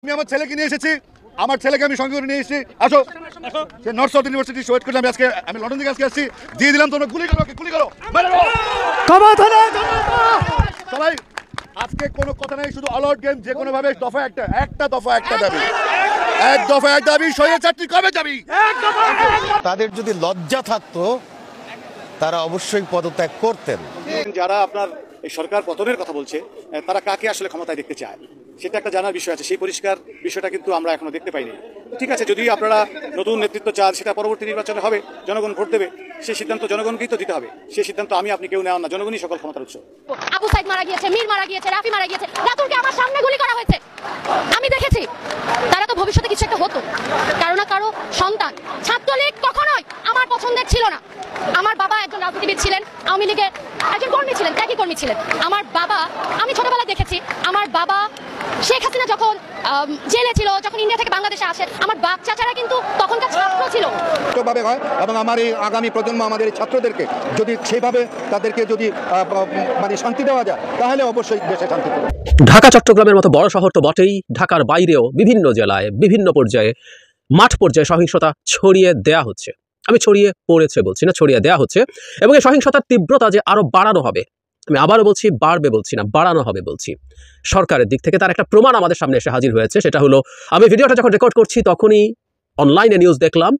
আমি আমার ছেলেকে নিয়ে এসেছি, আমার ছেলেকে আমি সঙ্গে করে নিয়ে এসেছি। আসো, সে নর্থ সাউথ ইউনিভার্সিটি ওয়েট করলাম। আমি লন্ডন থেকে আজকে আসছি, দিয়ে দিলাম। তোমরা গুলি করো, গুলি করো। সবাই আজকে কোনো কথা নাই, শুধু অল আউট গেম। যে কোনো ভাবে দফা একটা দফা একটা দাবি, এক দফা এক দাবি। স্বৈরাচারী কবে যাবি? তাদের যদি লজ্জা থাকতো তারা অবশ্যই পদত্যাগ করতেন। যারা আপনার এই সরকার পতনের কথা বলছে, তারা কাকে আসলে ক্ষমতায় দেখতে চায় সেটা একটা জানার বিষয় আছে। সেই পরিষ্কার বিষয়টা কিন্তু আমরা এখনো দেখতে পাইনি। ঠিক আছে, যদি আপনারা নতুন নেতৃত্ব চান, সেটা পরবর্তী নির্বাচনে হবে, জনগণ ভোট দেবে, সেই সিদ্ধান্ত জনগণকেই তো দিতে হবে। সেই সিদ্ধান্ত আপনি কেউ নেওয়ান না, জনগণই সকল ক্ষমতার উৎস। আবু সাইদ মারা গিয়েছে, মীর মারা গিয়েছে, রাফি মারা গিয়েছে, রাতুলকে আমার সামনে গুলি করা হয়েছে, আমি দেখেছি। তারা তো ভবিষ্যতে কিছু একটা হতো, কারো না কারো সন্তান। ছাত্রলীগ কখনোই আমার পছন্দের ছিল না। আমার বাবা একজন রাজনীতিবিদ ছিলেন, আওয়ামী লীগের একজন কর্মী ছিলেন, ত্যাগী কর্মী ছিলেন। আমার বাবা, আমি ছোটবেলায় দেখেছি, আমার বাবা শেখ হাসিনা যখন জেলে ছিল, যখন ইন্ডিয়া থেকে বাংলাদেশে আসে, আমার বাপ চাচারা কিন্তু তখনকার ছাত্র ছিল। এবং আমার এই আগামী প্রজন্ম, আমাদের এই ছাত্রদেরকে যদি সেভাবে তাদেরকে যদি মানে শান্তি দেওয়া যায়, তাহলে অবশ্যই দেশে শান্তি পাবে। ঢাকা চট্টগ্রামের মতো বড় শহর তো বটেই, ঢাকার বাইরেও বিভিন্ন জেলায় বিভিন্ন পর্যায়ে মাঠ পর্যায়ে সহিংসতা ছড়িয়ে দেয়া হচ্ছে। আমি ছড়িয়ে পড়েছে বলছি না, ছড়িয়ে দেয়া হচ্ছে। এবং এই সহিংসতার তীব্রতা যে আরো বাড়ানো হবে, আমি আবারও বলছি, বাড়বে বলছি না, বাড়ানো হবে বলছি। সরকারের দিক থেকে তার একটা প্রমাণ আমাদের সামনে এসে হাজির হয়েছে। সেটা হলো, আমি ভিডিওটা যখন রেকর্ড করছি তখনই অনলাইনে নিউজ দেখলাম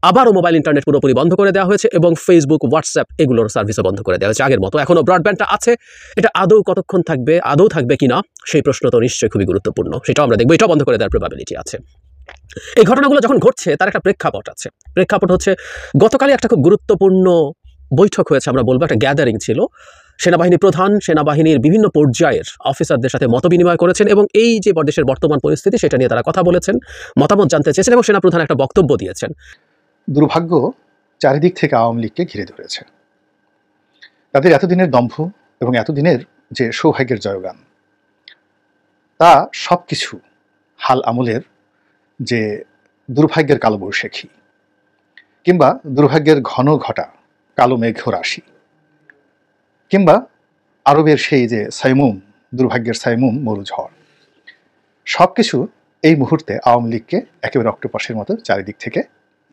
আবারও মোবাইল ইন্টারনেট পুরোপুরি বন্ধ করে দেওয়া হয়েছে এবং ফেসবুক, হোয়াটসঅ্যাপ এগুলোর সার্ভিসও বন্ধ করে দেওয়া হয়েছে। আগের মতো এখনও ব্রডব্যান্ডটা আছে, এটা আদৌ কতক্ষণ থাকবে, আদৌ থাকবে কিনা সেই প্রশ্ন তো নিশ্চয়ই খুবই গুরুত্বপূর্ণ। সেটাও আমরা দেখবো, এটাও বন্ধ করে দেওয়ার প্রবাবিলিটি আছে। এই ঘটনাগুলো যখন ঘটছে তার একটা প্রেক্ষাপট আছে। প্রেক্ষাপট হচ্ছে, গতকালই একটা খুব গুরুত্বপূর্ণ বৈঠক হয়েছে, আমরা বলবো একটা গ্যাদারিং ছিল। সেনাবাহিনী প্রধান সেনাবাহিনীর বিভিন্ন পর্যায়ের অফিসারদের সাথে মতবিনিময় করেছেন এবং এই যে দেশের বর্তমান পরিস্থিতি সেটা নিয়ে তারা কথা বলেছেন, মতামত জানতে চেয়েছেন এবং সেনাপ্রধান একটা বক্তব্য দিয়েছেন। দুর্ভাগ্য চারিদিক থেকে আওয়ামী লীগকে ঘিরে ধরেছে। তাদের এতদিনের দম্ভ এবং এতদিনের যে সৌভাগ্যের জয়গান, তা সব কিছু হাল আমলের যে দুর্ভাগ্যের কালবৈশাখী কিংবা দুর্ভাগ্যের ঘন ঘটা কালো মেঘ রাশি কিংবা আরবের সেই যে সাইমুম, দুর্ভাগ্যের সাইমুম মরুঝড়, সব কিছু এই মুহূর্তে আওয়ামী লীগকে একেবারে অক্টোপাসের মতো চারিদিক থেকে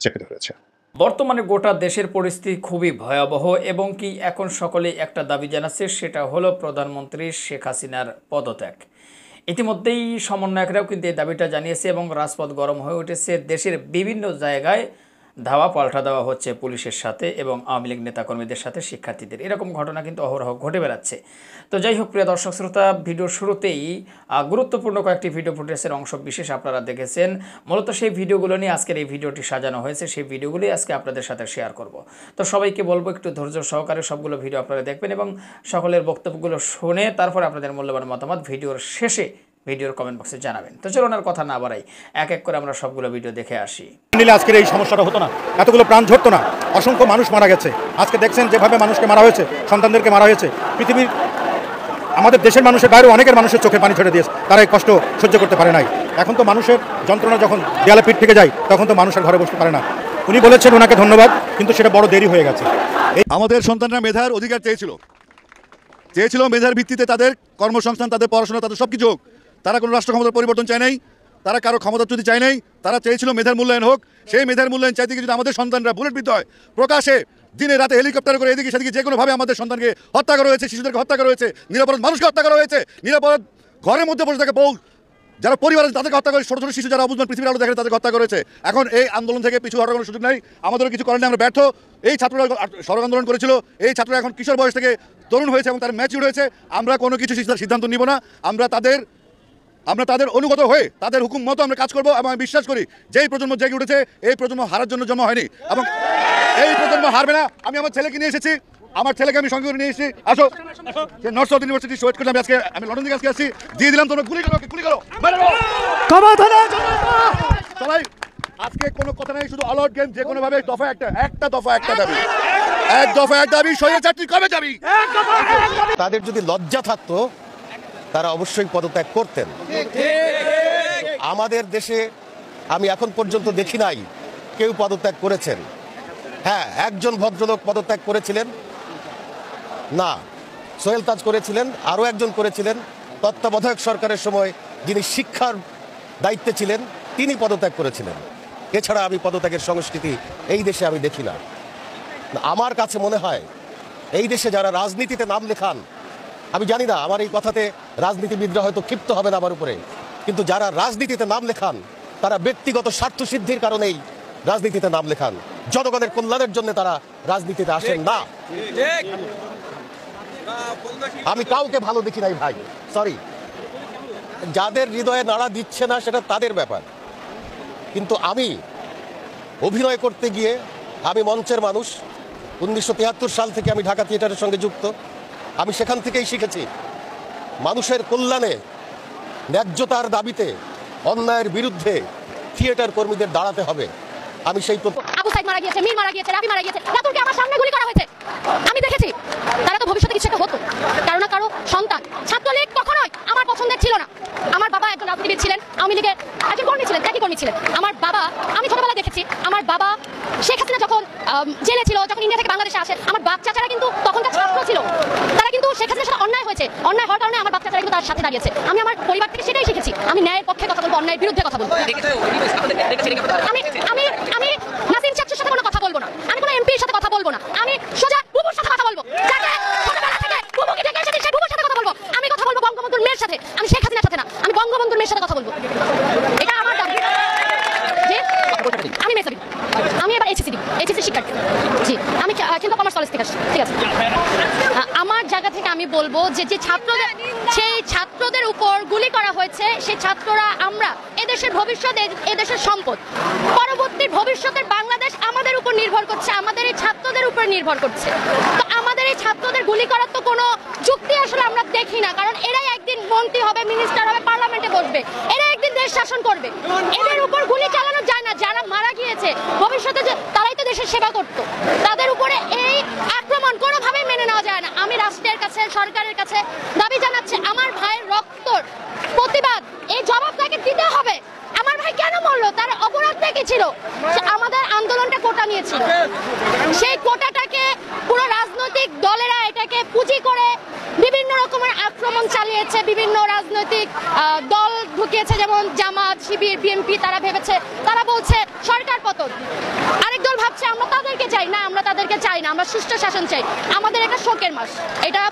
চেপে ধরেছে। বর্তমানে গোটা দেশের পরিস্থিতি খুবই ভয়াবহ এবং কি এখন সকলেই একটা দাবি জানাচ্ছে, সেটা হলো প্রধানমন্ত্রী শেখ হাসিনার পদত্যাগ। ইতিমধ্যেই সমন্বয়করাও কিন্তু এই দাবিটা জানিয়েছে এবং রাজপথ গরম হয়ে উঠেছে। দেশের বিভিন্ন জায়গায় ধাওয়া পাল্টা দেওয়া হচ্ছে পুলিশের সাথে এবং আওয়ামী লীগ নেতাকর্মীদের সাথে শিক্ষার্থীদের। এরকম ঘটনা কিন্তু অহরহ ঘটে বেড়াচ্ছে। তো যাই হোক, প্রিয় দর্শক শ্রোতা, ভিডিওর শুরুতেই গুরুত্বপূর্ণ কয়েকটি ভিডিও ফুটেজের অংশ বিশেষ আপনারা দেখেছেন। মূলত সেই ভিডিওগুলো নিয়ে আজকের এই ভিডিওটি সাজানো হয়েছে, সেই ভিডিওগুলোই আজকে আপনাদের সাথে শেয়ার করব। তো সবাইকে বলবো একটু ধৈর্য সহকারে সবগুলো ভিডিও আপনারা দেখবেন এবং সকলের বক্তব্যগুলো শুনে তারপর আপনাদের মূল্যবান মতামত ভিডিওর শেষে ভিডিওর কমেন্ট বক্সে জানাবেন। তো চলুন আর কথা না বাড়াই, এক এক করে আমরা সবগুলো ভিডিও দেখে আসি। নিলে আজকের এই সমস্যাটা হতো না, এতগুলো প্রাণ ঝরতো না, অসংখ্য মানুষ মারা গেছে। আজকে দেখছেন যেভাবে মানুষকে মারা হয়েছে, সন্তানদেরকে মারা হয়েছে। পৃথিবীর আমাদের দেশের মানুষের বাইরে অনেকের মানুষের চোখে পানি ছেড়ে দিয়েছে, তারা এই কষ্ট সহ্য করতে পারে নাই। এখন তো মানুষের যন্ত্রণা যখন দেয়ালে পিঠ থেকে যায়, তখন তো মানুষের ঘরে বসতে পারে না। উনি বলেছেন, ওনাকে ধন্যবাদ, কিন্তু সেটা বড় দেরি হয়ে গেছে। আমাদের সন্তানরা মেধার অধিকার চেয়েছিল মেধার ভিত্তিতে তাদের কর্মসংস্থান, তাদের পড়াশোনা, তাদের সব কিছু হোক। তারা কোনো রাষ্ট্র ক্ষমতার পরিবর্তন চায় নাই, তারা কারো ক্ষমতাচ্যুতি চায় নাই, তারা চেয়েছিল মেধার মূল্যায়ন হোক। সেই মেধার মূল্যায়ন চাইতে গিয়ে যদি আমাদের সন্তানরা বুলেটবিদ্ধ হয়, প্রকাশে দিনে রাতে হেলিকপ্টার করে এদিকে সেদিকে যে কোনোভাবে আমাদের সন্তানকে হত্যা করা হয়েছে, শিশুদেরকে হত্যা করা হয়েছে, নিরাপরাধ মানুষকে হত্যা করা হয়েছে, নিরাপরাধ ঘরের মধ্যে বসে থাকে বউ, যারা পরিবার আছে তাদেরকে হত্যা করে, ছোটো ছোটো শিশু যারা অবুঝমান পৃথিবীর আলো দেখে তাদেরকে হত্যা করেছে। এখন এই আন্দোলন থেকে পিছু হওয়ার কোনো সুযোগ নাই, আমাদেরও কিছু করেন, আমরা ব্যর্থ। এই ছাত্ররা সড়ক আন্দোলন করেছিল, এই ছাত্ররা এখন কিশোর বয়স থেকে তরুণ হয়েছে এবং তারা ম্যাচিউর হয়েছে। আমরা কোনো কিছু সিদ্ধান্ত নিব না, আমরা তাদের অনুগত হয়ে তাদের হুকুম মতো আমরা কাজ করবো এবং আমি বিশ্বাস করি যে এই প্রজন্ম জেগে উঠেছে, এই প্রজন্ম হারার জন্য জন্ম হয়নি এবং এই প্রজন্ম হারবে না। আমি আমার ছেলেকে নিয়ে এসেছি, আমার ছেলেকে আমি সঙ্গে করে নিয়ে এসেছি। আসো, সে নর্থ সাউথ ইউনিভার্সিটি ওয়েট করলাম। আমি লন্ডন থেকে আজকে আসছি, দিয়ে দিলাম। তোমরা গুলি করো, গুলি করো। সবাই আজকে কোনো কথা নাই, শুধু অল আউট গেম। যে কোনো ভাবে দফা একটা দফা একটা দাবি, এক দফা এক দাবি। স্বৈরাচারী কবে যাবি? তাদের যদি লজ্জা থাকতো তারা অবশ্যই পদত্যাগ করতেন। আমাদের দেশে আমি এখন পর্যন্ত দেখি নাই কেউ পদত্যাগ করেছেন। হ্যাঁ, একজন ভদ্রলোক পদত্যাগ করেছিলেন, না সোহেল তাজ করেছিলেন, আরও একজন করেছিলেন তত্ত্বাবধায়ক সরকারের সময়, যিনি শিক্ষার দায়িত্বে ছিলেন তিনি পদত্যাগ করেছিলেন। এছাড়া আমি পদত্যাগের সংস্কৃতি এই দেশে আমি দেখি না। আমার কাছে মনে হয় এই দেশে যারা রাজনীতিতে নাম লেখান, আমি জানি না আমার এই কথাতে রাজনীতিবিদরা হয়তো ক্ষিপ্ত হবেন আমার উপরে, কিন্তু যারা রাজনীতিতে নাম লেখান তারা ব্যক্তিগত স্বার্থ সিদ্ধির কারণেই রাজনীতিতে নাম লেখান, জনগণের কল্যাণের জন্য তারা রাজনীতিতে আসেন না। আমি কাউকে ভালো দেখি নাই ভাই, সরি। যাদের হৃদয়ে নাড়া দিচ্ছে না সেটা তাদের ব্যাপার, কিন্তু আমি অভিনয় করতে গিয়ে, আমি মঞ্চের মানুষ, 1973 সাল থেকে আমি ঢাকা থিয়েটারের সঙ্গে যুক্ত। আমি সেখান থেকেই শিখেছি মানুষের কল্যাণে, ন্যায্যতার দাবিতে, অন্যায়ের বিরুদ্ধে থিয়েটার কর্মীদের দাঁড়াতে হবে। আমি সেই আবু সাইদ মারা গিয়েছে, মীর মারা গিয়েছে, রাফি মারা গিয়েছে, রাতুলকে আমার সামনে গুলি করা হয়েছে। আমি দেখেছি। তারা তো ভবিষ্যতে কিছু একটা হতো, কারো না কারো সন্তান। ছাত্রলীগ কখনোই আমার পছন্দের ছিল না। আমার বাবা একজন রাজনীতিবিদ ছিলেন, আওয়ামী লীগের একজন কর্মী ছিলেন, একই কর্মী ছিলেন। আমার বাবা, আমি ছোটবেলায় দেখেছি, আমার বাবা শেখ হাসিনা যখন জেলে ছিল, যখন ইন্ডিয়া থেকে বাংলাদেশে আসে, আমার বাপ চাচারা কিন্তু তখনকার ছাত্র ছিল। তারা কিন্তু শেখ হাসিনার সাথে অন্যায় হয়েছে, অন্যায় হওয়ার কারণে আমার বাপ চাচারা কিন্তু তার সাথে দাঁড়িয়েছে। আমি আমার পরিবার থেকে সেটাই শিখেছি। আমি ন্যায়ের পক্ষে কথা বলবো, অন্যায়ের বিরুদ্ধে কথা বলবো। আমি আমি আমি নাসিম চাচুর সাথে কোনো কথা বলবো না, আমি কোনো এমপির সাথে কথা বলবো না, আমি সোজা বুবুর সাথে কথা বলবো। যাকে ছোটবেলা থেকে বুবুকে ডেকে এসেছি, সেই বুবুর সাথে কথা বলবো। আমি কথা বলবো বঙ্গবন্ধুর মেয়ের সাথে, আমি শেখ হাসিনার সাথে না, আমি বঙ্গবন্ধুর মেয়ের সাথে কথা বলবো। এটা আমার দাবি। জি, আমি মেসাবি, আমি এবার এইচএসসি শিক্ষার্থী। জি, আমি কিন্তু কমার্স কলেজ থেকে আসছি। ঠিক আছে, আমার জায়গা থেকে আমি বলবো যে সেই ছাত্রদের উপর গুলি করা হয়েছে, সেই ছাত্ররা আমরা, এদেশের ভবিষ্যৎ, এদেশের সম্পদ। পরবর্তী ভবিষ্যতের বাংলাদেশ আমাদের উপর নির্ভর করছে, আমাদের এই ছাত্রদের উপর নির্ভর করছে। তো আমাদের এই ছাত্রদের গুলি করার তো কোনো যুক্তি আসলে আমরা দেখি না, কারণ এরাই একদিন মন্ত্রী হবে, মিনিস্টার হবে, পার্লামেন্টে বসবে, এরা একদিন দেশ শাসন করবে। এদের উপর গুলি চালানো যায় না। যারা মারা গিয়েছে ভবিষ্যতে তারাই তো দেশের সেবা করতো, তাদের উপরে এই আক্রমণ কোনোভাবেই মেনে নেওয়া যায় না। আমি রাষ্ট্রের কাছে, সরকারের কাছে দাবি জানাচ্ছি, আমার ভাইয়ের রক্তর প্রতিবাদ, এই জবাব তাকে দিতে হবে। আমার ভাই কেন মরলো, তার অপরাধটা কি ছিল? আমাদের আন্দোলনটা কোটা নিয়েছিল, সেই কোটাটাকে পুরো রাজনৈতিক দলেরা এটাকে পুঁজি করে বিভিন্ন রকমের আক্রমণ চালিয়েছে, বিভিন্ন রাজনৈতিক দল ঢুকিয়েছে, যেমন জামাত, শিবির, বিএনপি। তারা ভেবেছে, তারা বলছে সরকার পতন। আরেক দল ভাবছে আমরা তাদেরকে চাই না, আমরা তাদেরকে চাই না, আমরা সুষ্ঠু শাসন চাই। আমাদের একটা শোকের মাস, এটা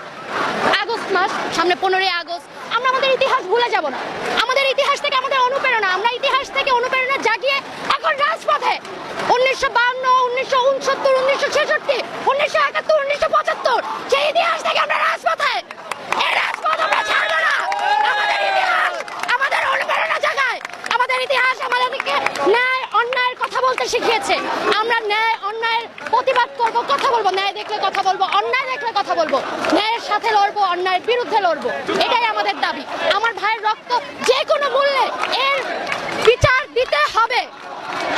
আগস্ট মাস, সামনে 15ই আগস্ট। আমরা আমাদের ইতিহাস ভুলে যাব না, আমাদের ইতিহাস থেকে আমাদের অনুপ্রেরণা, আমরা ইতিহাস থেকে অনুপ্রেরণা জাগিয়ে এখন রাজপথে 1952, 1969, 1966, 1971, 1975 সেই ইতিহাস থেকে আমরা রাজপথে। এই রাজপথ আমরা ছাড়বো না। আমাদের ইতিহাস আমাদের অনুপ্রেরণা জাগায়, আমাদের ইতিহাস আমাদেরকে ন্যায় অন্যায়ের কথা বলতে শিখিয়েছে। আমরা ন্যায় অন্যায়ের প্রতিবাদ করব, কথা বলবো, ন্যায় দেখলে কথা বলবো, অন্যায় দেখলে কথা বলবো, ন্যায়ের সাথে লড়বো, অন্যায়ের বিরুদ্ধে লড়বো। এটাই আমাদের দাবি। আমার ভাইয়ের রক্ত যে কোনো মূল্যে এর বিচার দিতে হবে।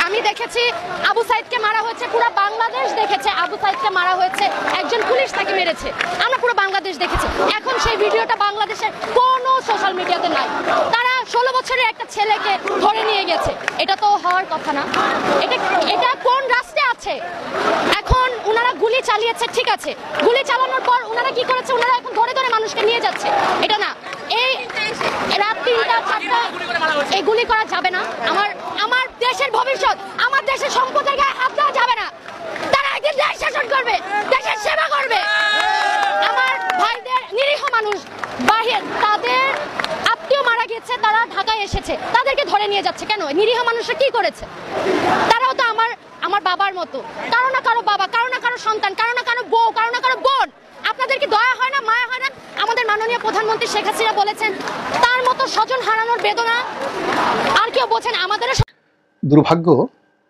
আমি দেখেছি আবু সাইদকে মারা হয়েছে, পুরো বাংলাদেশ দেখেছে। আবু সাইদকে মারা হয়েছে, একজন পুলিশ তাকে মেরেছে, আমরা পুরো বাংলাদেশ দেখেছি। এখন সেই ভিডিওটা বাংলাদেশের কোনো সোশ্যাল মিডিয়াতে নাই। তারা 16 বছরের একটা ছেলেকে ধরে নিয়ে গেছে, এটা তো হওয়ার কথা না। এটা কোন রাষ্ট্রে আছে? এখন ওনারা গুলি চালিয়েছে, ঠিক আছে, গুলি চালানোর পর ওনারা কি করেছে? ওনারা এখন ধরে ধরে মানুষকে নিয়ে যাচ্ছে, এটা না। এই রাত 3টা 4টা এই গুলি করা যাবে না। আমার দেশের ভবিষ্যৎ, আমার দেশের সম্পদের গায়ে হাত দেওয়া যাবে না। তারা একদিন দেশ শাসন করবে, দেশের সেবা করবে। আমার ভাইদের, নিরীহ মানুষ, বাহির, তাদের আত্মীয় মারা গেছে, তারা ঢাকায় এসেছে, তাদেরকে ধরে নিয়ে যাচ্ছে কেন? নিরীহ মানুষরা কি করেছে? তারাও তো আমার বাবার মতো, কারো না কারো বাবা, কারো না কারো সন্তান, কারো না কারো বউ, কারো না কারো বোন। আপনাদের কি দয়া হয় না, মায়া হয় না? আমাদের মাননীয় প্রধানমন্ত্রী শেখ হাসিনা বলেছেন, তার মতো স্বজন হারানোর বেদনা আর কেউ বোঝেন। আমাদের দুর্ভাগ্য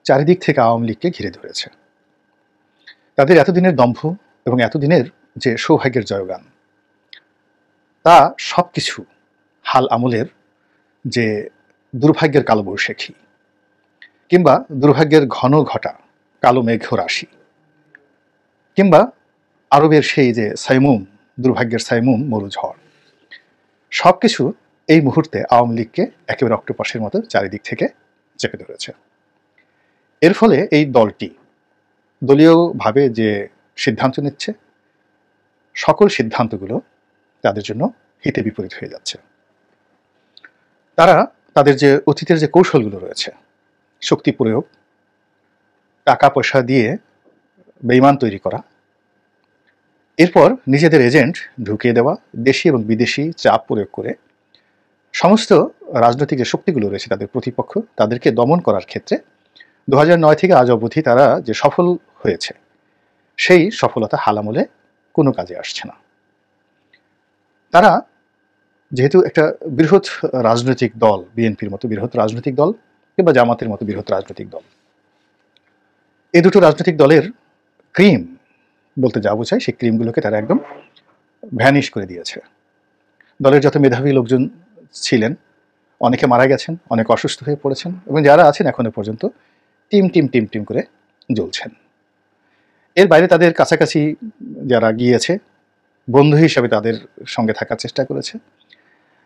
চারিদিক থেকে আওয়ামী লীগকে ঘিরে ধরেছে। তাদের এতদিনের দম্ভ এবং এতদিনের যে সৌভাগ্যের জয়গান, তা সব কিছু হাল আমলের যে দুর্ভাগ্যের কালবৈশাখী কিংবা দুর্ভাগ্যের ঘন ঘটা কালো মেঘ রাশি, কিংবা আরবের সেই যে সাইমুম, দুর্ভাগ্যের সাইমুম মরুঝড়, সব কিছু এই মুহূর্তে আওয়ামী লীগকে একেবারে অক্টোপাসের মতো চারিদিক থেকে চেপে ধরেছে। এর ফলে এই দলটি দলীয়ভাবে যে সিদ্ধান্ত নিচ্ছে, সকল সিদ্ধান্তগুলো তাদের জন্য হিতে বিপরীত হয়ে যাচ্ছে। তারা তাদের যে অতীতের যে কৌশলগুলো রয়েছে, শক্তি প্রয়োগ, টাকা পয়সা দিয়ে বেইমান তৈরি করা, এরপর নিজেদের এজেন্ট ঢুকিয়ে দেওয়া, দেশি এবং বিদেশি চাপ প্রয়োগ করে সমস্ত রাজনৈতিক যে শক্তিগুলো রয়েছে তাদের প্রতিপক্ষ তাদেরকে দমন করার ক্ষেত্রে 2009 থেকে আজ অবধি তারা যে সফল হয়েছে সেই সফলতা হালামলে কোনো কাজে আসছে না। তারা যেহেতু একটা বৃহৎ রাজনৈতিক দল, বিএনপির মতো বৃহৎ রাজনৈতিক দল কিংবা জামাতের মতো বৃহৎ রাজনৈতিক দল, এই দুটো রাজনৈতিক দলের ক্রিম বলতে যা বোঝায় সেই ক্রিমগুলোকে তারা একদম ভ্যানিশ করে দিয়েছে। দলের যত মেধাবী লোকজন ছিলেন অনেকে মারা গেছেন, অনেকে অসুস্থ হয়ে পড়েছেন, এবং যারা আছেন এখনো পর্যন্ত টিম টিম টিম টিম করে জ্বলছেন। এর বাইরে তাদের কাছাকাছি যারা গিয়েছে, বন্ধু হিসাবে তাদের সঙ্গে থাকার চেষ্টা করেছে,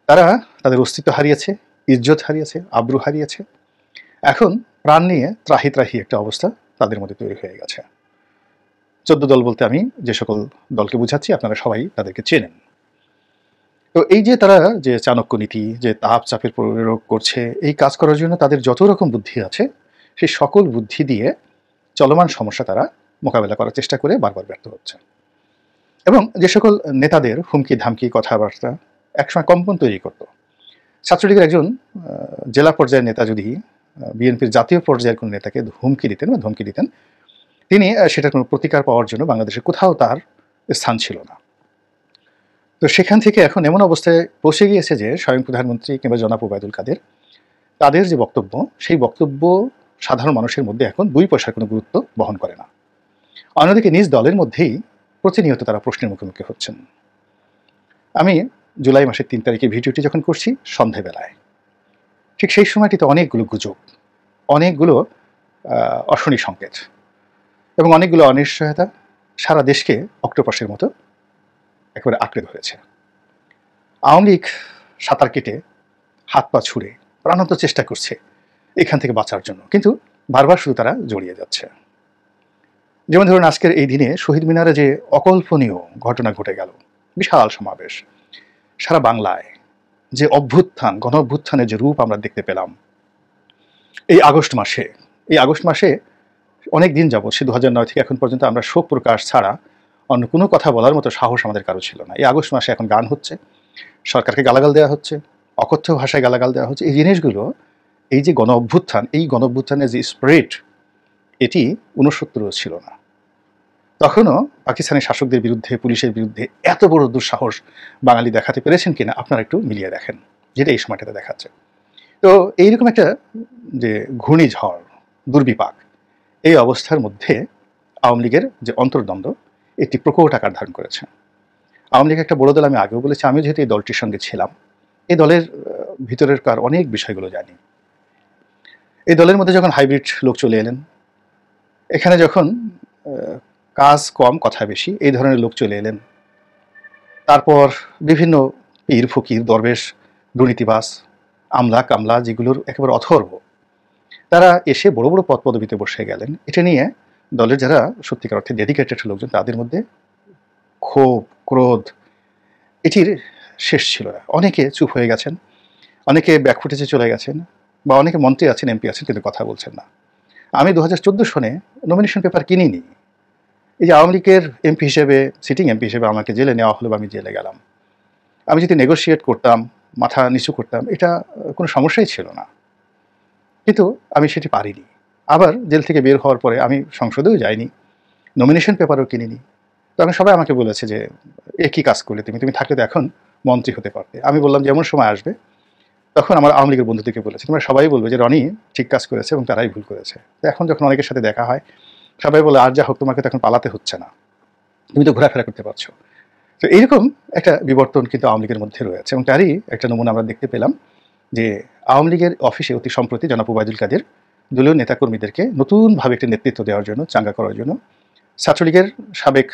তারা তাদের অস্তিত্ব হারিয়েছে, ইজ্জত হারিয়েছে, আব্রু হারিয়েছে। এখন প্রাণ নিয়ে ত্রাহি ত্রাহি একটা অবস্থা তাদের মধ্যে তৈরি হয়ে গেছে। 14 দল বলতে আমি যে সকল দলকে বুঝাচ্ছি আপনারা সবাই তাদেরকে চেনেন। তো এই যে তারা যে চাণক্য নীতি, যে তাপ চাপের প্রয়োগ করছে, এই কাজ করার জন্য তাদের যত রকম বুদ্ধি আছে সেই সকল বুদ্ধি দিয়ে চলমান সমস্যা তারা মোকাবেলা করার চেষ্টা করে বারবার ব্যর্থ হচ্ছে। এবং যে সকল নেতাদের হুমকি ধামকি কথাবার্তা একসময় কম্পন তৈরি করত, ছাত্রলীগের একজন জেলা পর্যায়ের নেতা যদি বিএনপির জাতীয় পর্যায়ের কোনো নেতাকে হুমকি দিতেন বা ধমকি দিতেন, তিনি সেটার কোনো প্রতিকার পাওয়ার জন্য বাংলাদেশে কোথাও তার স্থান ছিল না। তো সেখান থেকে এখন এমন অবস্থায় পৌঁছে গিয়েছে যে স্বয়ং প্রধানমন্ত্রী কিংবা জনাব ওবায়দুল কাদের তাদের যে বক্তব্য, সেই বক্তব্য সাধারণ মানুষের মধ্যে এখন 2 পয়সার কোনো গুরুত্ব বহন করে না। অন্যদিকে নিজ দলের মধ্যেই প্রতিনিয়ত তারা প্রশ্নের মুখোমুখি হচ্ছেন। আমি জুলাই মাসের 3 তারিখে ভিডিওটি যখন করছি সন্ধেবেলায়, ঠিক সেই সময়টিতে অনেকগুলো গুজব, অনেকগুলো অশনি সংকেত এবং অনেকগুলো অনিশ্চয়তা সারা দেশকে অক্টোপাসের মতো একেবারে আঁকড়ে ধরেছে। আওয়ামী লীগ সাঁতার কেটে হাত পা ছুঁড়ে প্রাণান্ত চেষ্টা করছে এখান থেকে বাঁচার জন্য, কিন্তু বারবার শুধু তারা জড়িয়ে যাচ্ছে। যেমন ধরুন আজকের এই দিনে শহীদ মিনারে যে অকল্পনীয় ঘটনা ঘটে গেল, বিশাল সমাবেশ, সারা বাংলায় যে অভ্যুত্থান, গণ অভ্যুত্থানের যে রূপ আমরা দেখতে পেলাম এই আগস্ট মাসে অনেক দিন যাবত, সে 2009 থেকে এখন পর্যন্ত আমরা শোক প্রকাশ ছাড়া অন্য কোনো কথা বলার মতো সাহস আমাদের কারো ছিল না। এই আগস্ট মাসে এখন গান হচ্ছে, সরকারকে গালাগাল দেওয়া হচ্ছে, অকথ্য ভাষায় গালাগাল দেওয়া হচ্ছে। এই জিনিসগুলো, এই যে গণ অভ্যুত্থান, এই গণ অভ্যুত্থানের যে স্পিরিট, এটি 69 ছিল না। তখনও পাকিস্তানি শাসকদের বিরুদ্ধে, পুলিশের বিরুদ্ধে এত বড় দুঃসাহস বাঙালি দেখাতে পেরেছেন কিনা আপনারা একটু মিলিয়ে দেখেন, যেটা এই সময়টাতে দেখাচ্ছে। তো এইরকম একটা যে ঘূর্ণিঝড়, দুর্বিপাক, এই অবস্থার মধ্যে আওয়ামী লীগের যে অন্তর্দ্বন্দ্ব এটি প্রকট আকার ধারণ করেছে। আওয়ামী লীগ একটা বড় দল, আমি আগেও বলেছি, আমি যেহেতু এই দলটির সঙ্গে ছিলাম, এই দলের ভিতরের কার অনেক বিষয়গুলো জানি। এই দলের মধ্যে যখন হাইব্রিড লোক চলে এলেন, এখানে যখন কাজ কম কথা বেশি এই ধরনের লোক চলে এলেন, তারপর বিভিন্ন পীর ফকির, দরবেশ, দুর্নীতিবাজ, আমলা কামলা যেগুলোর একেবারে অথর্ব, তারা এসে বড় বড় পদ পদবিতে বসে গেলেন। এটা নিয়ে দলের যারা সত্যিকার অর্থে ডেডিকেটেড লোকজন তাদের মধ্যে ক্ষোভ, ক্রোধ এটির শেষ ছিল না। অনেকে চুপ হয়ে গেছেন, অনেকে ব্যাকফুটেজে চলে গেছেন, বা অনেকে মন্ত্রী আছেন, এমপি আছেন, কিন্তু কথা বলছেন না। আমি 2014 সনে নমিনেশন পেপার কিনিনি। এই যে আওয়ামী লীগের এমপি হিসেবে, সিটিং এমপি হিসেবে আমাকে জেলে নেওয়া হলো বা আমি জেলে গেলাম, আমি যদি নেগোশিয়েট করতাম, মাথা নিচু করতাম, এটা কোনো সমস্যাই ছিল না, কিন্তু আমি সেটি পারিনি। আবার জেল থেকে বের হওয়ার পরে আমি সংসদেও যাইনি, নমিনেশন পেপারও কিনিনি। তখন সবাই আমাকে বলেছে যে একই কাজ করলে তুমি থাকলে তো এখন মন্ত্রী হতে পারতে। আমি বললাম যে এমন সময় আসবে, তখন আমার আওয়ামী লীগের বন্ধুদেরকে বলেছে তোমরা সবাই বলবে যে রনি ঠিক কাজ করেছে এবং তারাই ভুল করেছে। তো এখন যখন অনেকের সাথে দেখা হয়, সবাই বলে আর যা হোক তোমাকে তখন পালাতে হচ্ছে না, তুমি তো ঘোরাফেরা করতে পারছো। তো এইরকম একটা বিবর্তন কিন্তু আওয়ামী লীগের মধ্যে রয়েছে, এবং তারই একটা নমুনা আমরা দেখতে পেলাম যে আওয়ামী লীগের অফিসে অতি সম্প্রতি জনাব ওবায়দুল কাদের দলীয় নেতাকর্মীদেরকে নতুনভাবে একটি নেতৃত্ব দেওয়ার জন্য, চাঙ্গা করার জন্য ছাত্রলীগের সাবেক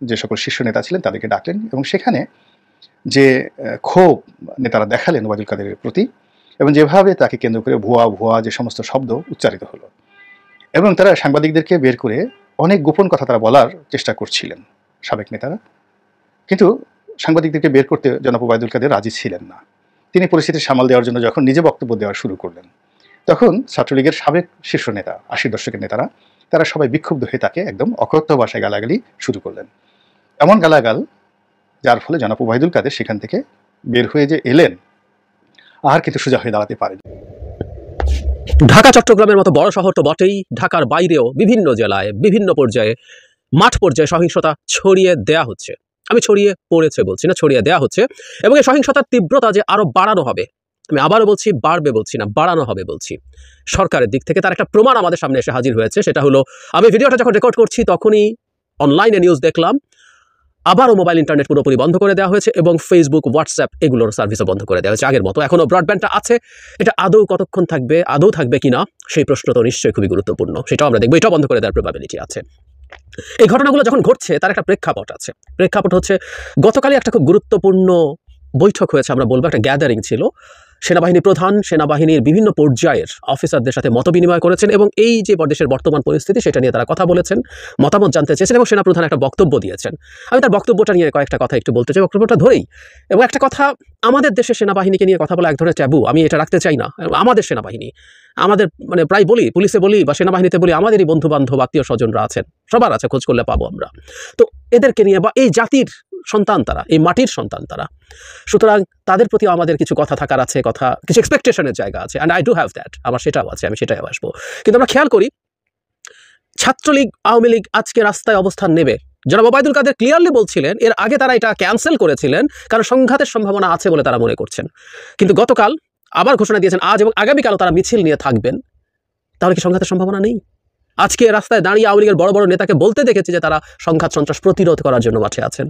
যে সকল শীর্ষ নেতা ছিলেন তাদেরকে ডাকলেন, এবং সেখানে যে ক্ষোভ নেতারা দেখালেন ওবায়দুল কাদেরের প্রতি, এবং যেভাবে তাকে কেন্দ্র করে ভুয়া ভুয়া যে সমস্ত শব্দ উচ্চারিত হলো, এবং তারা সাংবাদিকদেরকে বের করে অনেক গোপন কথা তারা বলার চেষ্টা করছিলেন সাবেক নেতারা, কিন্তু সাংবাদিকদেরকে বের করতে জনাব ওবায়দুল কাদের রাজি ছিলেন না। তিনি পরিস্থিতি সামাল দেওয়ার জন্য যখন নিজে বক্তব্য দেওয়া শুরু করলেন, তখন ছাত্রলীগের সাবেক শীর্ষ নেতা, 80 দশকের নেতারা, তারা সবাই বিক্ষুব্ধ হয়ে তাকে একদম অকথ্য ভাষায় গালাগালি শুরু করলেন। এমন গালাগাল যার ফলে জনাব ওবায়দুল কাদের সেখান থেকে বের হয়ে যে এলেন, আর কিন্তু সোজা হয়ে দাঁড়াতে পারেন। ঢাকা চট্টগ্রামের মতো বড় শহর তো বটেই, ঢাকার বাইরেও বিভিন্ন জেলায় বিভিন্ন পর্যায়ে মাঠ পর্যায়ে সহিংসতা ছড়িয়ে দেয়া হচ্ছে। আমি ছড়িয়ে পড়েছে বলছি না, ছড়িয়ে দেয়া হচ্ছে। এবং এই সহিংসতার তীব্রতা যে আরো বাড়ানো হবে, আমি আবারও বলছি, বাড়বে বলছি না, বাড়ানো হবে বলছি। সরকারের দিক থেকে তার একটা প্রমাণ আমাদের সামনে এসে হাজির হয়েছে। সেটা হলো, আমি ভিডিওটা যখন রেকর্ড করছি তখনই অনলাইনে নিউজ দেখলাম আবারও মোবাইল ইন্টারনেট পুরোপুরি বন্ধ করে দেওয়া হয়েছে এবং ফেসবুক, হোয়াটসঅ্যাপ এগুলোর সার্ভিসও বন্ধ করে দেওয়া হয়েছে আগের মতো। এখনও ব্রডব্যান্ডটা আছে, এটা আদৌ কতক্ষণ থাকবে, আদৌ থাকবে কিনা সেই প্রশ্ন তো নিশ্চয়ই খুবই গুরুত্বপূর্ণ। সেটাও আমরা দেখবো, এটাও বন্ধ করে দেওয়ার প্রবাবিলিটি আছে। এই ঘটনাগুলো যখন ঘটছে তার একটা প্রেক্ষাপট আছে। প্রেক্ষাপট হচ্ছে, গতকালই একটা খুব গুরুত্বপূর্ণ বৈঠক হয়েছে, আমরা বলবো একটা গ্যাদারিং ছিল। সেনাবাহিনী প্রধান সেনাবাহিনীর বিভিন্ন পর্যায়ের অফিসারদের সাথে মত বিনিময় করেছেন এবং এই যে দেশের বর্তমান পরিস্থিতি সেটা নিয়ে তারা কথা বলেছেন, মতামত জানতে চেয়েছেন এবং সেনাপ্রধান একটা বক্তব্য দিয়েছেন। আমি তার বক্তব্যটা নিয়ে কয়েকটা কথা একটু বলতে চাই, বক্তব্যটা ধরেই। এবং একটা কথা, আমাদের দেশের সেনাবাহিনীকে নিয়ে কথা বলা এক ধরনের ট্যাবু, আমি এটা রাখতে চাই না। আমাদের সেনাবাহিনী, আমাদের মানে প্রায় বলি, পুলিশে বলি বা সেনাবাহিনীতে বলি, আমাদেরই বন্ধু বান্ধব আত্মীয় স্বজনরা আছেন, সবার আছে, খোঁজ করলে পাবো আমরা। তো এদেরকে নিয়ে বা এই জাতির সন্তান তারা, এই মাটির সন্তান তারা, সুতরাং তাদের প্রতি আমাদের কিছু কথা থাকার আছে, কথা কিছু এক্সপেকটেশনের জায়গা আছে, and I do have that, আমার সেটাও আছে, আমি সেটাই আসবো। কিন্তু আমরা খেয়াল করি, ছাত্রলীগ, আওয়ামী লীগ আজকে রাস্তায় অবস্থান নেবে। জনাব ওবায়দুল কাদের ক্লিয়ারলি বলছিলেন এর আগে তারা এটা ক্যান্সেল করেছিলেন কারণ সংঘাতের সম্ভাবনা আছে বলে তারা মনে করছেন। কিন্তু গতকাল আবার ঘোষণা দিয়েছেন আজ এবং আগামীকালও তারা মিছিল নিয়ে থাকবেন। তাহলে কি সংঘাতের সম্ভাবনা নেই? আজকে রাস্তায় দাঁড়িয়ে আওয়ামী লীগের বড় বড় নেতাকে বলতে দেখেছি যে তারা সংঘাত সন্ত্রাস প্রতিরোধ করার জন্য মাঠে আছেন।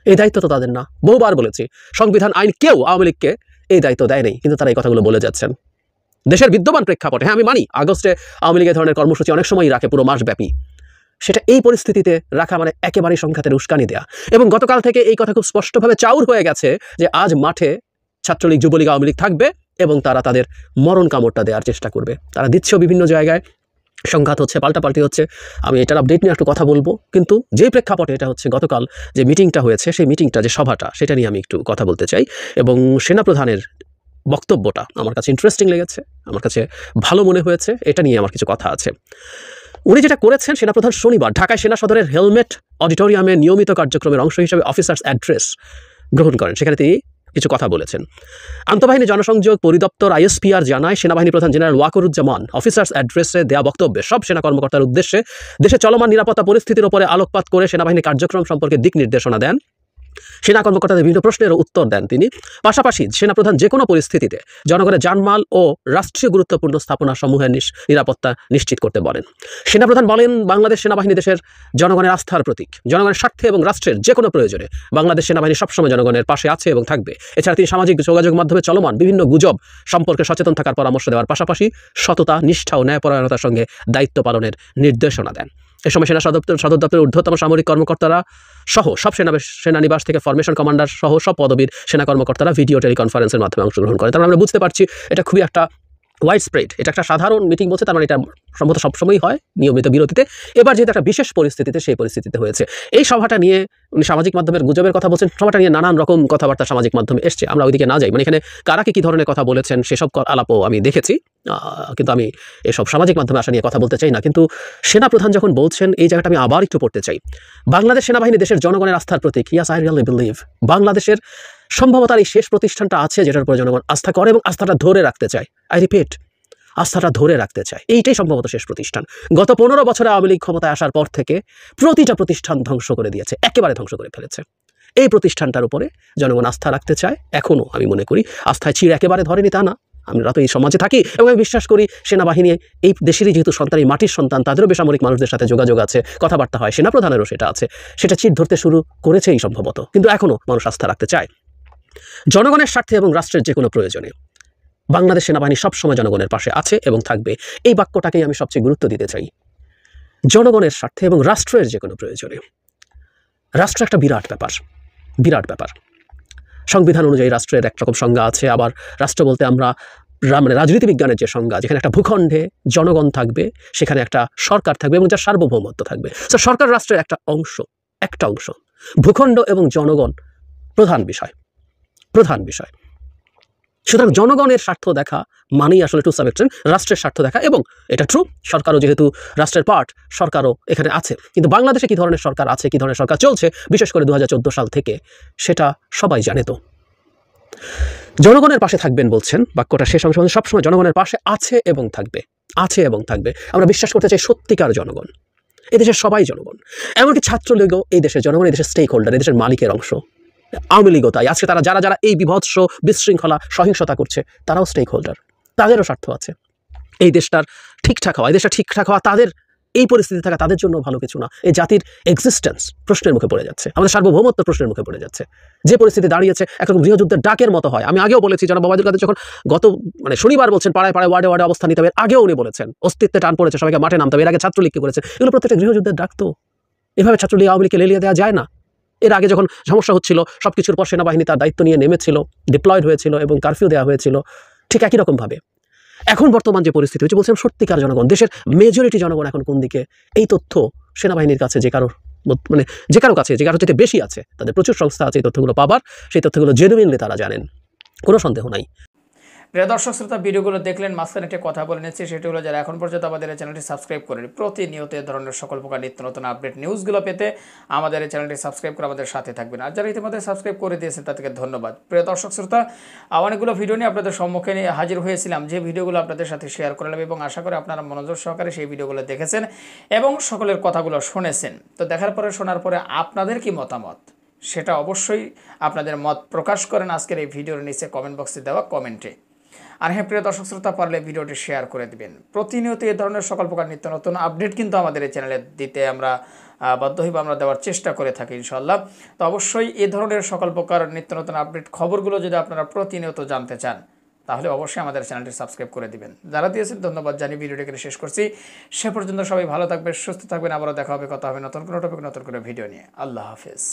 এই দায়িত্ব তো তাদের না। বহুবার বলেছি, সংবিধান আইন কেউ আওয়ামী লীগকে এই দায়িত্ব দেয় নেই, কিন্তু তারা এই কথাগুলো বলে যাচ্ছেন। দেশের বিদ্যমান প্রেক্ষাপটে, হ্যাঁ আমি মানি আগস্টে আওয়ামী লীগের ধরনের কর্মসূচি অনেক সময়ই রাখে, পুরো মাসব্যাপী। সেটা এই পরিস্থিতিতে রাখা মানে একেবারেই সংঘাতের উস্কানি দেয়া। এবং গতকাল থেকে এই কথা খুব স্পষ্টভাবে চাউর হয়ে গেছে যে আজ মাঠে ছাত্রলীগ, যুবলীগ, আওয়ামী লীগ থাকবে এবং তারা তাদের মরণ কামড়টা দেওয়ার চেষ্টা করবে। তারা দিচ্ছেও বিভিন্ন জায়গায়, সংঘাত হচ্ছে, পাল্টাপাল্টি হচ্ছে। আমি এটার আপডেট নিয়ে একটু কথা বলবো, কিন্তু যে প্রেক্ষাপটে এটা হচ্ছে, গতকাল যে মিটিংটা হয়েছে, সেই মিটিংটা, যে সভাটা, সেটা নিয়ে আমি একটু কথা বলতে চাই। এবং সেনাপ্রধানের বক্তব্যটা আমার কাছে ইন্টারেস্টিং লেগেছে, আমার কাছে ভালো মনে হয়েছে, এটা নিয়ে আমার কিছু কথা আছে। উনি যেটা করেছেন, সেনাপ্রধান শনিবার ঢাকায় সেনা সদরের হেলমেট অডিটোরিয়ামে নিয়মিত কার্যক্রমের অংশ হিসেবে অফিসার্স অ্যাড্রেস গ্রহণ করেন। সেখানে তিনি কিছু কথা বলেছেন। আন্তঃবাহিনী জনসংযোগ পরিদপ্তর ISPR জানায়, সেনাবাহিনী প্রধান জেনারেল ওয়াকরুজ্জামান অফিসার্স অ্যাড্রেসে দেয়া বক্তব্যে সব সেনা কর্মকর্তার উদ্দেশ্যে দেশে চলমান নিরাপত্তা পরিস্থিতির উপরে আলোকপাত করে সেনাবাহিনী কার্যক্রম সম্পর্কে দিক নির্দেশনা দেন। সেনা কর্মকর্তাদের বিভিন্ন প্রশ্নেরও উত্তর দেন তিনি। পাশাপাশি সেনাপ্রধান যে কোনো পরিস্থিতিতে জনগণের জানমাল ও রাষ্ট্রীয় গুরুত্বপূর্ণ স্থাপনা সমূহের নিরাপত্তা নিশ্চিত করতে বলেন। সেনাপ্রধান বলেন, বাংলাদেশ সেনাবাহিনী দেশের জনগণের আস্থার প্রতীক। জনগণের স্বার্থে এবং রাষ্ট্রের যে কোনো প্রয়োজনে বাংলাদেশ সেনাবাহিনী সবসময় জনগণের পাশে আছে এবং থাকবে। এছাড়া তিনি সামাজিক যোগাযোগ মাধ্যমে চলমান বিভিন্ন গুজব সম্পর্কে সচেতন থাকার পরামর্শ দেওয়ার পাশাপাশি সততা, নিষ্ঠা ও ন্যায়পরায়ণতার সঙ্গে দায়িত্ব পালনের নির্দেশনা দেন। এ সময় সেনা সদর দপ্তরের ঊর্ধ্বতম সামরিক কর্মকর্তারা সহ সব সেনানিবাস থেকে ফরমেশন কমান্ডার সহ সব পদবীর সেনা কর্মকর্তারা ভিডিও টেলিকনফারেন্সের মাধ্যমে অংশগ্রহণ করেন। তার আমরা বুঝতে পারছি এটা খুবই একটা ওয়াইড স্প্রেড, এটা একটা সাধারণ মিটিং বলছে, তার মানে এটা সম্ভবত সবসময়ই হয় নিয়মিত বিরতিতে। এবার যেহেতু একটা বিশেষ পরিস্থিতিতে, সেই পরিস্থিতিতে হয়েছে। এই সভাটা নিয়ে উনি সামাজিক মাধ্যমের গুজবের কথা বলছেন, সভাটা নিয়ে নানান রকম কথাবার্তা সামাজিক মাধ্যমে এসছে। আমরা ওইদিকে না যাই, মানে এখানে কারা কি ধরনের কথা বলেছেন সেসব আলাপও আমি দেখেছি, কিন্তু আমি এসব সামাজিক মাধ্যমে আসা নিয়ে কথা বলতে চাই না। কিন্তু সেনাপ্রধান যখন বলছেন, এই জায়গাটা আমি আবার একটু পড়তে চাই। বাংলাদেশ সেনাবাহিনী দেশের জনগণের আস্থার প্রতীক। ইয়াস, আই রিয়েলি বিলিভ বাংলাদেশের সম্ভবত এই শেষ প্রতিষ্ঠানটা আছে যেটার উপর জনগণ আস্থা করে এবং আস্থাটা ধরে রাখতে চায়। আই রিপিট, আস্থাটা ধরে রাখতে চায়। এইটাই সম্ভবত শেষ প্রতিষ্ঠান। গত 15 বছরে আওয়ামী লীগ ক্ষমতায় আসার পর থেকে প্রতিটা প্রতিষ্ঠান ধ্বংস করে দিয়েছে, একেবারে ধ্বংস করে ফেলেছে। এই প্রতিষ্ঠানটার উপরে জনগণ আস্থা রাখতে চায়। এখনও আমি মনে করি আস্থায় চিড় একেবারে ধরেনি তা না। আমরা তো এই সমাজে থাকি এবং আমি বিশ্বাস করি সেনাবাহিনী এই দেশেরই যেহেতু সন্তান, এই মাটির সন্তান, তাদেরও বেসামরিক মানুষদের সাথে যোগাযোগ আছে, কথাবার্তা হয়, সেনাপ্রধানেরও সেটা আছে। সেটা চিড় ধরতে শুরু করেছেই সম্ভবত, কিন্তু এখনও মানুষ আস্থা রাখতে চায়। জনগণের স্বার্থে এবং রাষ্ট্রের যে কোনো প্রয়োজনে বাংলাদেশ সেনাবাহিনী সবসময় জনগণের পাশে আছে এবং থাকবে। এই বাক্যটাকেই আমি সবচেয়ে গুরুত্ব দিতে চাই। জনগণের স্বার্থে এবং রাষ্ট্রের যে কোনো প্রয়োজনে। রাষ্ট্র একটা বিরাট ব্যাপার, বিরাট ব্যাপার। সংবিধান অনুযায়ী রাষ্ট্রের একরকম সংজ্ঞা আছে, আবার রাষ্ট্র বলতে আমরা মানে রাজনীতি বিজ্ঞানের যে সংজ্ঞা, যেখানে একটা ভূখণ্ডে জনগণ থাকবে, সেখানে একটা সরকার থাকবে এবং যার সার্বভৌমত্ব থাকবে। তো সরকার রাষ্ট্রের একটা অংশ। ভূখণ্ড এবং জনগণ প্রধান বিষয়। সুতরাং জনগণের স্বার্থ দেখা মানেই আসলে টু সাম এক্সটেন্ট রাষ্ট্রের স্বার্থ দেখা, এবং এটা ট্রু, সরকারও যেহেতু রাষ্ট্রের পার্ট, সরকারও এখানে আছে। কিন্তু বাংলাদেশে কী ধরনের সরকার আছে, কী ধরনের সরকার চলছে, বিশেষ করে 2014 সাল থেকে, সেটা সবাই জানে। তো জনগণের পাশে থাকবেন বলছেন, বাক্যটা শেষ অংশ সবসময় জনগণের পাশে আছে এবং থাকবে, আছে এবং থাকবে। আমরা বিশ্বাস করতে চাই সত্যিকার জনগণ, এদেশের সবাই জনগণ, এমনকি ছাত্রলীগও এই দেশের জনগণ, এই দেশের স্টেক হোল্ডার, এই দেশের মালিকের অংশ। আওয়ামী লীগও তাই। আজকে তারা যারা এই বিভৎস বিশৃঙ্খলা সহিংসতা করছে, তারাও স্টেক হোল্ডার, তাদেরও স্বার্থ আছে এই দেশটার ঠিকঠাক হওয়া। এই দেশটা ঠিকঠাক হওয়া তাদের, এই পরিস্থিতি থাকা তাদের জন্য ভালো কিছু না। এই জাতির এক্সিস্টেন্স প্রশ্নের মুখে পড়ে যাচ্ছে, আমাদের সার্বভৌমত্ব প্রশ্নের মুখে পড়ে যাচ্ছে। যে পরিস্থিতি দাঁড়িয়েছে একরকম গৃহযুদ্ধের ডাকের মতো হয়। আমি আগেও বলেছি, জনাব ওবায়দুল কাদের যখন গত শনিবার বলছেন পাড়ায় পাড়ায় ওয়ার্ডে ওয়ার্ডে অবস্থান নিতে হবে, আগেও উনি বলেছেন অস্তিত্বে টান পড়েছে, সবাইকে মাঠে নামতে হবে। এর আগে ছাত্রলীগকে করেছেন, এগুলো প্রত্যেকটা গৃহযুদ্ধের ডাক। তো এভাবে ছাত্রলীগ আওয়ামী লীগকে লেলিয়ে দেওয়া যায় না। এর আগে যখন সমস্যা হচ্ছিল, সবকিছুর পর সেনাবাহিনী তার দায়িত্ব নিয়ে নেমেছিল, ডিপ্লয়েড হয়েছিল এবং কারফিউ দেওয়া হয়েছিল, ঠিক একই রকমভাবে এখন বর্তমান যে পরিস্থিতি হচ্ছে, বলছিলাম সত্যিকার জনগণ, দেশের মেজরিটি জনগণ এখন কোন দিকে, এই তথ্য সেনাবাহিনীর কাছে যে কারো কাছে, যে কারো থেকে বেশি আছে, তাদের প্রচুর সংস্থা আছে এই তথ্যগুলো পাবার, সেই তথ্যগুলো জেনুইনলি তারা জানেন, কোনো সন্দেহ নাই। প্রিয় দর্শক শ্রোতা, ভিডিওগুলো দেখলেন, মাঝখানে একটা কথা বলে নিচ্ছি, সেটি হলো যারা এখন পর্যন্ত আমাদের এই চ্যানেলটি সাবস্ক্রাইব করেন, প্রতিনিয়ত এ ধরনের সকল প্রকার নিত্য নতুন আপডেট নিউজগুলো পেতে আমাদের এই চ্যানেলটি সাবস্ক্রাইব করে আমাদের সাথে থাকবেন। আর যারা ইতিমধ্যে সাবস্ক্রাইব করে দিয়েছেন তাদেরকে ধন্যবাদ। প্রিয় দর্শক শ্রোতা, অনেকগুলো ভিডিও নিয়ে আপনাদের সম্মুখে হাজির হয়েছিলাম, যে ভিডিওগুলো আপনাদের সাথে শেয়ার করলাম, এবং আশা করি আপনারা মনোযোগ সহকারে সেই ভিডিওগুলো দেখেছেন এবং সকলের কথাগুলো শুনেছেন। তো দেখার পরে, শোনার পরে আপনাদের কি মতামত, সেটা অবশ্যই আপনাদের মত প্রকাশ করেন আজকের এই ভিডিওর নিচে কমেন্ট বক্সে দেওয়া কমেন্টে। আর হ্যাঁ, প্রিয় দর্শক শ্রোতা, পারলে ভিডিওটি শেয়ার করে দিবেন। প্রতিনিয়ত এই ধরনের সকল প্রকার নিত্য নতুন আপডেট কিন্তু আমাদের এই চ্যানেলে দিতে আমরা বাধ্য হইব, আমরা দেওয়ার চেষ্টা করে থাকি ইনশাল্লাহ। তো অবশ্যই এই ধরনের সকল প্রকার নিত্য নতুন আপডেট খবরগুলো যদি আপনারা প্রতিনিয়ত জানতে চান, তাহলে অবশ্যই আমাদের চ্যানেলটি সাবস্ক্রাইব করে দিবেন। যারা দিয়েছেন ধন্যবাদ জানিয়ে ভিডিওটি এখানে শেষ করছি। সে পর্যন্ত সবাই ভালো থাকবেন, সুস্থ থাকবেন। আবারও দেখা হবে, কথা হবে নতুন কোনো টপিক, নতুন করে ভিডিও নিয়ে। আল্লাহ হাফেজ।